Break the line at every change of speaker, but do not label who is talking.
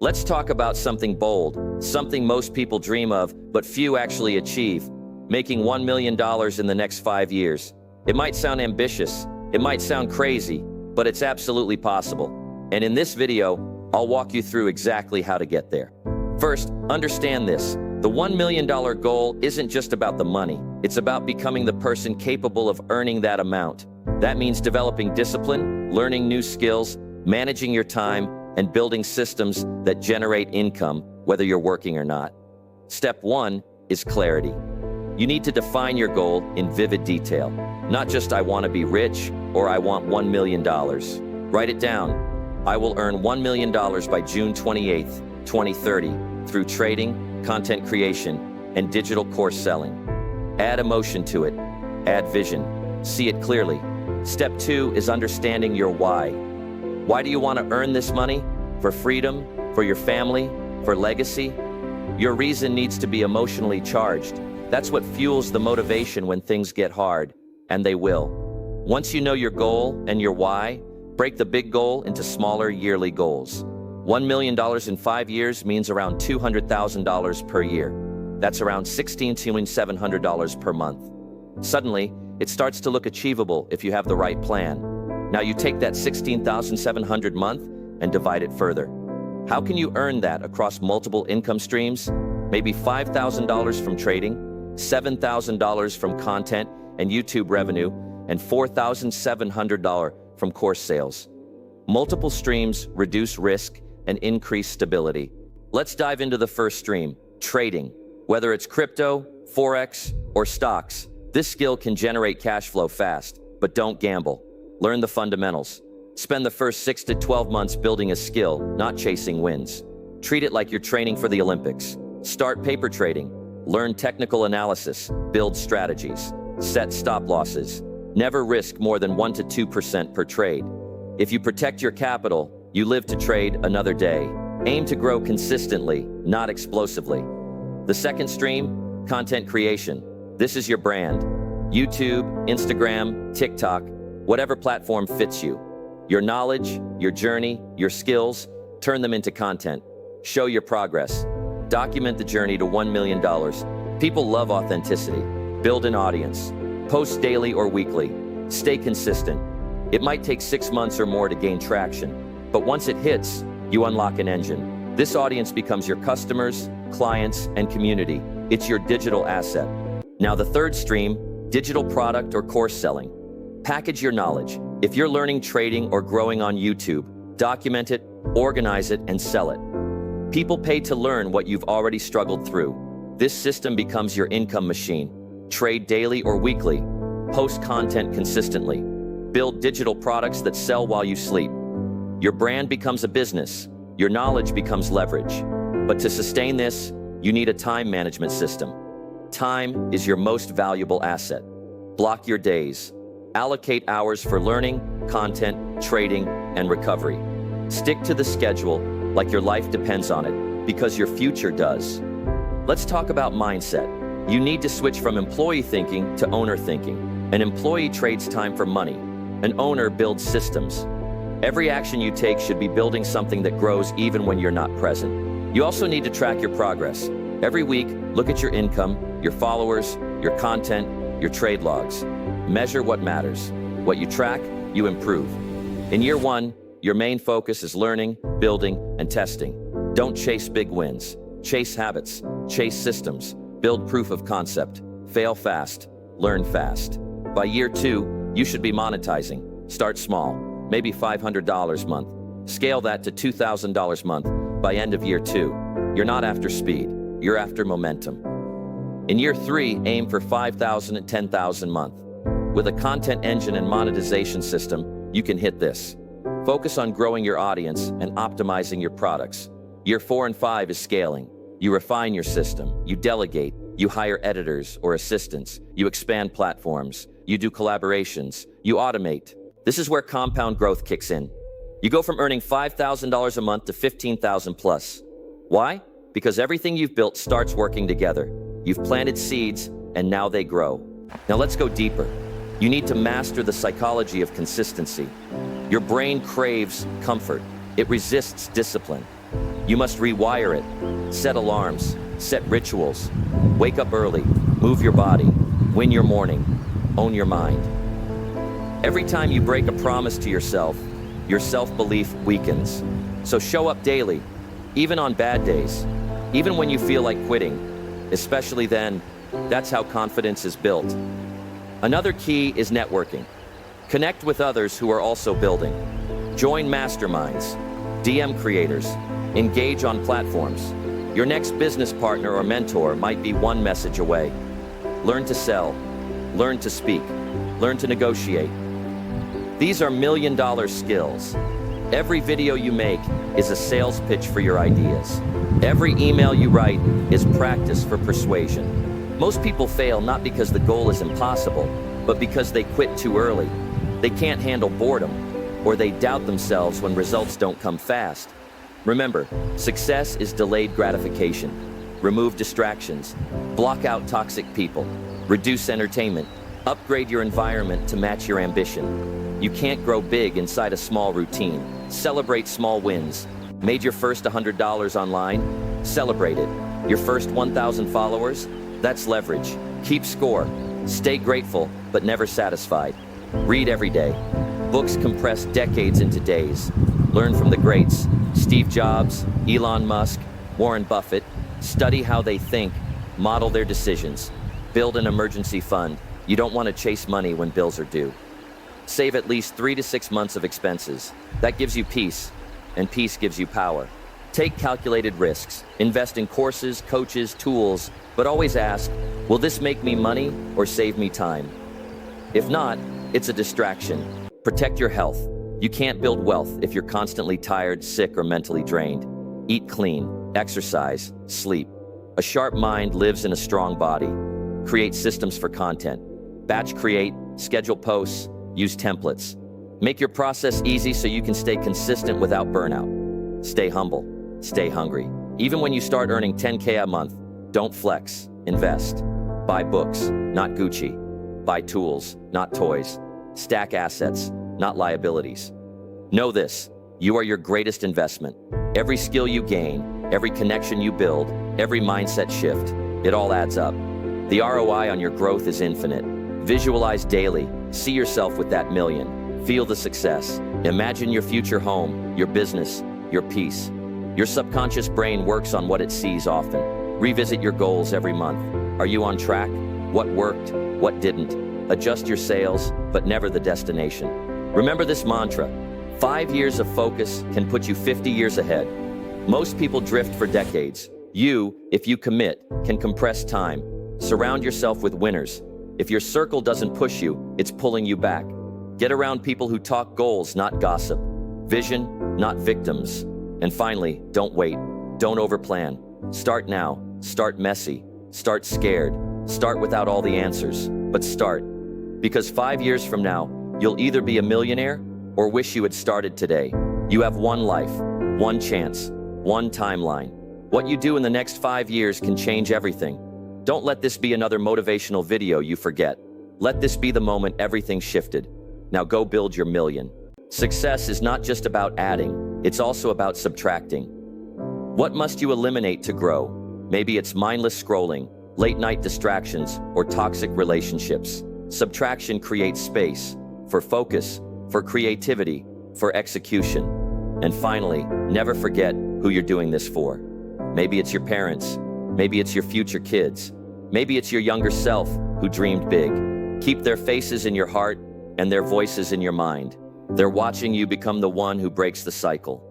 Let's talk about something bold, something most people dream of, but few actually achieve. Making $1 million in the next 5 years. It might sound ambitious, it might sound crazy, but it's absolutely possible. And in this video, I'll walk you through exactly how to get there. First, understand this. The $1 million goal isn't just about the money. It's about becoming the person capable of earning that amount. That means developing discipline, learning new skills, managing your time, and building systems that generate income, whether you're working or not. Step 1 is clarity. You need to define your goal in vivid detail. Not just I want to be rich or I want $1 million. Write it down. I will earn $1 million by June 28th, 2030 through trading, content creation, and digital course selling. Add emotion to it. Add vision. See it clearly. Step 2 is understanding your why. Why do you want to earn this money? For freedom? For your family? For legacy? Your reason needs to be emotionally charged. That's what fuels the motivation when things get hard, and they will. Once you know your goal and your why, break the big goal into smaller yearly goals. $1 million in 5 years means around $200,000 per year. That's around $16,700 per month. Suddenly, it starts to look achievable if you have the right plan. Now you take that $16,700 a month and divide it further. How can you earn that across multiple income streams? Maybe $5,000 from trading, $7,000 from content and YouTube revenue, and $4,700 from course sales. Multiple streams reduce risk and increase stability. Let's dive into the first stream, trading. Whether it's crypto, forex, or stocks, this skill can generate cash flow fast, but don't gamble. Learn the fundamentals. Spend the first 6 to 12 months building a skill, not chasing wins. Treat it like you're training for the Olympics. Start paper trading. Learn technical analysis. Build strategies. Set stop losses. Never risk more than 1 to 2% per trade. If you protect your capital, you live to trade another day. Aim to grow consistently, not explosively. The second stream, content creation. This is your brand. YouTube, Instagram, TikTok, whatever platform fits you. Your knowledge, your journey, your skills, turn them into content. Show your progress. Document the journey to $1 million. People love authenticity. Build an audience. Post daily or weekly. Stay consistent. It might take 6 months or more to gain traction, but once it hits, you unlock an engine. This audience becomes your customers, clients, and community. It's your digital asset. Now the third stream, digital product or course selling. Package your knowledge. If you're learning trading or growing on YouTube, document it, organize it, and sell it. People pay to learn what you've already struggled through. This system becomes your income machine. Trade daily or weekly. Post content consistently. Build digital products that sell while you sleep. Your brand becomes a business. Your knowledge becomes leverage. But to sustain this, you need a time management system. Time is your most valuable asset. Block your days. Allocate hours for learning, content, trading, and recovery. Stick to the schedule like your life depends on it, because your future does. Let's talk about mindset. You need to switch from employee thinking to owner thinking. An employee trades time for money. An owner builds systems. Every action you take should be building something that grows even when you're not present. You also need to track your progress. Every week, look at your income, your followers, your content, your trade logs. Measure what matters. What you track, you improve. In year 1, your main focus is learning, building, and testing. Don't chase big wins. Chase habits. Chase systems. Build proof of concept. Fail fast. Learn fast. By year 2, you should be monetizing. Start small, maybe $500 a month. Scale that to $2,000 a month by end of year 2. You're not after speed, you're after momentum. In year 3, aim for $5,000 and $10,000 a month. With a content engine and monetization system, you can hit this. Focus on growing your audience and optimizing your products. Year 4 and 5 is scaling. You refine your system, you delegate, you hire editors or assistants, you expand platforms, you do collaborations, you automate. This is where compound growth kicks in. You go from earning $5,000 a month to $15,000 plus. Why? Because everything you've built starts working together. You've planted seeds and now they grow. Now let's go deeper. You need to master the psychology of consistency. Your brain craves comfort. It resists discipline. You must rewire it. Set alarms, set rituals. Wake up early, move your body, win your morning, own your mind. Every time you break a promise to yourself, your self-belief weakens. So show up daily, even on bad days, even when you feel like quitting, especially then. That's how confidence is built. Another key is networking. Connect with others who are also building. Join masterminds, DM creators, engage on platforms. Your next business partner or mentor might be one message away. Learn to sell, learn to speak, learn to negotiate. These are million-dollar skills. Every video you make is a sales pitch for your ideas. Every email you write is practice for persuasion. Most people fail not because the goal is impossible, but because they quit too early. They can't handle boredom, or they doubt themselves when results don't come fast. Remember, success is delayed gratification. Remove distractions, block out toxic people, reduce entertainment, upgrade your environment to match your ambition. You can't grow big inside a small routine. Celebrate small wins. Made your first $100 online? Celebrate it. Your first 1,000 followers? That's leverage. Keep score. Stay grateful, but never satisfied. Read every day. Books compress decades into days. Learn from the greats. Steve Jobs, Elon Musk, Warren Buffett. Study how they think. Model their decisions. Build an emergency fund. You don't want to chase money when bills are due. Save at least 3 to 6 months of expenses. That gives you peace, and peace gives you power. Take calculated risks. Invest in courses, coaches, tools, but always ask, will this make me money or save me time? If not, it's a distraction. Protect your health. You can't build wealth if you're constantly tired, sick, or mentally drained. Eat clean, exercise, sleep. A sharp mind lives in a strong body. Create systems for content. Batch create, schedule posts, use templates. Make your process easy so you can stay consistent without burnout. Stay humble, stay hungry. Even when you start earning 10K a month, don't flex, invest. Buy books, not Gucci. Buy tools, not toys. Stack assets, not liabilities. Know this, you are your greatest investment. Every skill you gain, every connection you build, every mindset shift, it all adds up. The ROI on your growth is infinite. Visualize daily. See yourself with that million. Feel the success. Imagine your future home, your business, your peace. Your subconscious brain works on what it sees often. Revisit your goals every month. Are you on track? What worked? What didn't? Adjust your sails, but never the destination. Remember this mantra. 5 years of focus can put you 50 years ahead. Most people drift for decades. You, if you commit, can compress time. Surround yourself with winners. If your circle doesn't push you, it's pulling you back. Get around people who talk goals, not gossip. Vision, not victims. And finally, don't wait. Don't overplan. Start now. Start messy. Start scared. Start without all the answers. But start. Because 5 years from now, you'll either be a millionaire or wish you had started today. You have one life, one chance, one timeline. What you do in the next 5 years can change everything. Don't let this be another motivational video you forget. Let this be the moment everything shifted. Now go build your million. Success is not just about adding, it's also about subtracting. What must you eliminate to grow? Maybe it's mindless scrolling, late-night distractions, or toxic relationships. Subtraction creates space for focus, for creativity, for execution. And finally, never forget who you're doing this for. Maybe it's your parents. Maybe it's your future kids. Maybe it's your younger self who dreamed big. Keep their faces in your heart and their voices in your mind. They're watching you become the one who breaks the cycle.